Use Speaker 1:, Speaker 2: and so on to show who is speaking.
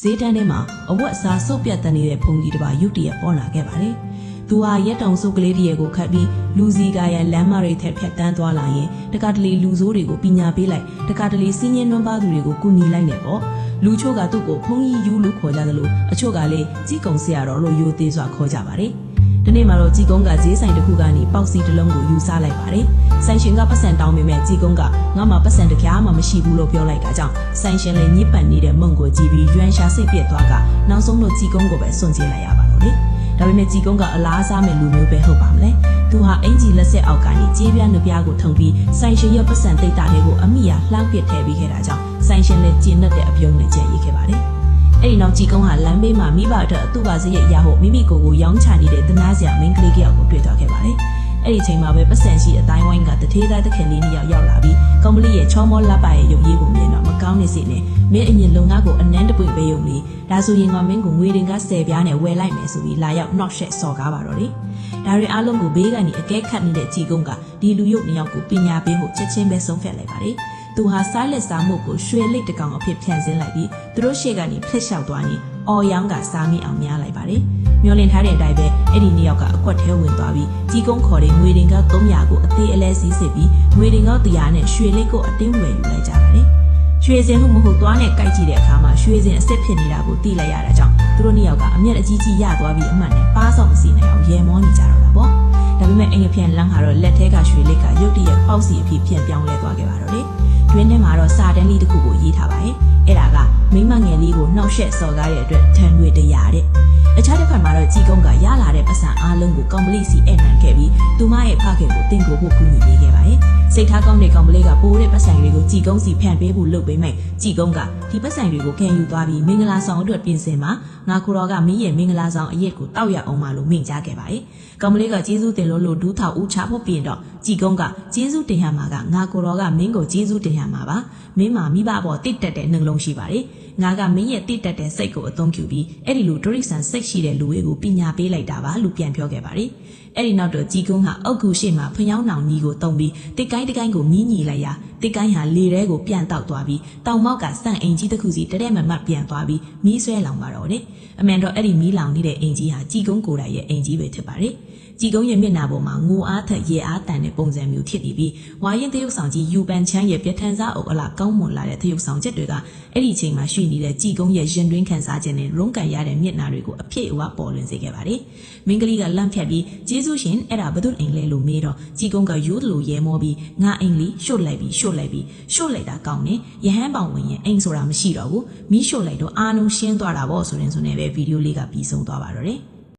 Speaker 1: ဈေးတန်းထဲမှာအဝတ်အစားစုပ်ပြတ်တန်နေတဲ့ဖုန်ကြီးတစ်ပါးရုတ်တရက်ပေါ်လာခဲ့ပါတယ်။သူဟာရက်တောင်စုပ်ကလေးတရက်ကိုခတ်ပြီးလူစီကာရန်လမ်းမတွေထက်ဖြတ်တန်းသွားလာရင်တကားတလီလူဆိုးတွေကိုပညာပေးလိုက်တကားတလီစီးညင်းနှွမ်းပါသူတွေကိုကူညီလိုက်နေပေါ့။လူချို့ကသူ့ကိုဖုန်ကြီးယူလို့ခေါ်ကြတယ်လို့အချို့ကလည်းကြီးကုံဆရာတော်လို့ယိုသေးစွာခေါ်ကြပါတယ်။ဒီနေ့မှာတော့ကြီးကုန်းကဈေးဆိုင်တစ်ခုကနေပေါက်စီတစ်လုံးကိုယူစားလိုက်ပါတယ်။ဆိုင်ရှင်ကပတ်စံတောင်းပေမဲ့ကြီးကုန်းကငါမှပတ်စံတစ်ပြားမှမရှိဘူးလို့ပြောလိုက်တာကြောင့်ဆိုင်ရှင်လည်းညစ်ပတ်နေတဲ့မုံကိုကြည့်ပြီးရွှမ်းရှာစိတ်ပြက်သွားကနောက်ဆုံးတော့ကြီးကုန်းကိုပဲစွန့်ကြည့်လိုက်ရပါတော့လေ။ဒါပေမဲ့ကြီးကုန်းကအလားစားမဲ့လူမျိုးပဲဟုတ်ပါမလဲ။သူဟာအင်ကြီးလက်ဆက်အောက်ကနေကြေးပြားနှပြားကိုထုံပြီးဆိုင်ရှင်ရဲ့ပတ်စံတိတ်တာတွေကိုအမိယာလှမ်းပစ်ထည့်ပြီးခဲ့တာကြောင့်ဆိုင်ရှင်လည်းကျဉ်တ်တဲ့အပြုံးနဲ့ကြံ့ရခဲ့ပါတယ်။အဲ့ဒီနောက်ကြီးကုန်းဟာလမ်းဘေးမှာမိဘအတွက်အတူပါစရဲ့အရာဟုတ်မိမိကိုယ်ရောင်းချနေတဲ့တနာစရာမင်းကလေးကြောက်ကိုတွေ့သွားခဲ့ပါတယ်။အဲ့ဒီချိန်မှာပဲပတ်စံရှိအတိုင်းဝိုင်းကတထေးသားတခင်လေးနှစ်ယောက်ရောက်လာပြီးကွန်ပလီရဲ့ချောမောလက်ပါရဲ့ရုပ်ရည်ကိုမြင်တော့မကောင်းနေစေနဲ့မင်းအရင်လုံငါကိုအနမ်းတပွေပေးုံလေးဒါဆိုရင်ငါမင်းကိုငွေတင်က10ပြားနဲ့ဝယ်လိုက်မယ်ဆိုပြီးလာရောက်နှော့ရှက်စော်ကားပါတော့လေ။ဒါတွေအားလုံးကိုဘေးကနေအကဲခတ်နေတဲ့ကြီးကုန်းကဒီလူရုပ်နှစ်ယောက်ကိုပညာပေးဖို့ချက်ချင်းပဲဆုံးဖြတ်လိုက်ပါတယ်။သူဟာစားလက်စားမှုကိုရွှေလိတ်တကောင်အဖြစ်ဖြန့်စင်းလိုက်ပြီးသူတို့ရှေ့ကနေဖလက်လျှောက်သွားရင်အော်ရောင်းကစားမိအောင်များလိုက်ပါတယ်။မျောလင့်ထားတဲ့အတိုင်းပဲအဲ့ဒီနှစ်ယောက်ကအကွက်ထဲဝင်သွားပြီးကြီးကုန်းခေါ်တဲ့ငွေတင်က300ကိုအသေးအလဲစီးစစ်ပြီးငွေတင်က100နဲ့ရွှေလိတ်ကိုအတင်းဝယ်ယူလိုက်ကြပါတယ်။ရွှေစင်မှုမဟုတ်သွားနဲ့ကြိုက်ကြည့်တဲ့အခါမှာရွှေစင်အစ်စ်ဖြစ်နေတာကိုသိလိုက်ရတာကြောင့်သူတို့နှစ်ယောက်ကအမျက်အကြီးကြီးရသွားပြီးအမှန်နဲ့ပါဆောင်စီနေအောင်ရေမောနေကြတော့တာပေါ့။ဒါပေမဲ့အင်္ဂပြန်လန်းဟာတော့လက်ထဲကရွှေလိတ်ကရုတ်တရက်ပေါက်စီအဖြစ်ပြန်ပြောင်းလဲသွားခဲ့ပါတော့လေ။တွင်းထဲမှာတော့စာတန်းလေးတစ်ခုကိုရေးထားပါတယ်။အဲ့ဒါကမိမငယ်လေးကိုနှောက်ယှက်စော်ကားတဲ့အတွက်ထံတွေတရားတဲ့။အခြားတစ်ဖက်မှာတော့ကြီးကုန်းကရလာတဲ့ပတ်စံအားလုံးကိုကောင်ပလီစီအဲ့နိုင်ခဲ့ပြီးသူမရဲ့ဖခင်ကိုတင်ကိုဖို့ကူညီပေးခဲ့ပါတယ်။စိတ်ထားကောင်းတဲ့ကောင်ပလီကပိုးတဲ့ပတ်စံတွေကိုကြီးကုန်းစီဖန်ပေးဖို့လုပ်ပေးမယ်။ကြီးကုန်းကဒီပတ်စံတွေကိုခံယူသွားပြီးမင်္ဂလာဆောင်အတွက်ပြင်ဆင်မှာငါကိုတော်ကမင်းရဲ့မင်္ဂလာဆောင်အရက်ကိုတောက်ရအောင်မလို့မိန့်ကြားခဲ့ပါတယ်။ကောင်ပလီကကျေးဇူးတင်လို့ဒူးထောက်ဦးချဖို့ပြင်တော့ကြီးကုန်းကကျေးဇူးတင်ရမှာကငါကိုတော်ကမင်းကိုကျေးဇူးတင်ရမှာပါ။မင်းမှာမိဘပေါ်တိတ်တက်တဲ့နှလုံးရှိပါတယ်။ငါကမင်းရဲ့တိတ်တက်တဲ့စိတ်ကိုအသုံးပြုပြီးအဲ့ဒီလိုဒရိษံစိတ်ရှိတဲ့လူတွေကိုပညာပေးလိုက်တာပါလို့ပြန်ပြောခဲ့ပါတယ်။အဲ့ဒီနောက်တော့ကြီးကုန်းဟာအုတ်ကူရှိမှဖျောင်းနောင်ကြီးကိုတုံပြီးတစ်ကိုင်းတစ်ကိုင်းကိုမီးညီလိုက်ရာတစ်ကိုင်းဟာလေထဲကိုပြန်တောက်သွားပြီးတောင်မောက်ကစန့်အိမ်ကြီးတစ်ခုစီတရက်မမတ်ပြန်သွားပြီးမီးဆွဲလောင်ပါတော့တယ်။အမှန်တော့အဲ့ဒီမီးလောင်နေတဲ့အိမ်ကြီးဟာကြီးကုန်းကိုယ်တိုင်ရဲ့အိမ်ကြီးပဲဖြစ်ပါတယ်။ကြီးကုန်းရဲ့မျက်နှာပေါ်မှာငိုအားထက်ရေအားတန်တဲ့ပုံစံမျိုးဖြစ်နေပြီးဝါရင်သရုပ်ဆောင်ကြီးယူပန်ချမ်းရဲ့ပြထန်စားအုပ်အလားကောင်းမွန်လာတဲ့သရုပ်ဆောင်ချက်တွေကအဲ့ဒီချိန်မှာရှိနေတဲ့ကြီးကုန်းရဲ့ရင်တွင်းခံစားခြင်းနဲ့ရုန်းကန်ရတဲ့မျက်နှာတွေကိုအပြည့်အဝပေါ်လွင်စေခဲ့ပါတယ်။မင်းကလေးကလန့်ဖြတ်ပြီးကျေးဇူးရှင်အဲ့ဒါဘသူအိမ်လဲလို့မေးတော့ကြီးကုန်းကရိုးလိုရဲမောပြီးငါအိမ်လေးရှို့လိုက်တာကောင်းတယ်။ရဟန်းပေါင်ဝင်ရင်အိမ်ဆိုတာမရှိတော့ဘူး။မီးရှို့လိုက်တော့အားလုံးရှင်းသွားတာပေါ့ဆိုရင်ပဲဗီဒီယိုလေးကပြီးဆုံးသွားပါတော့တယ်။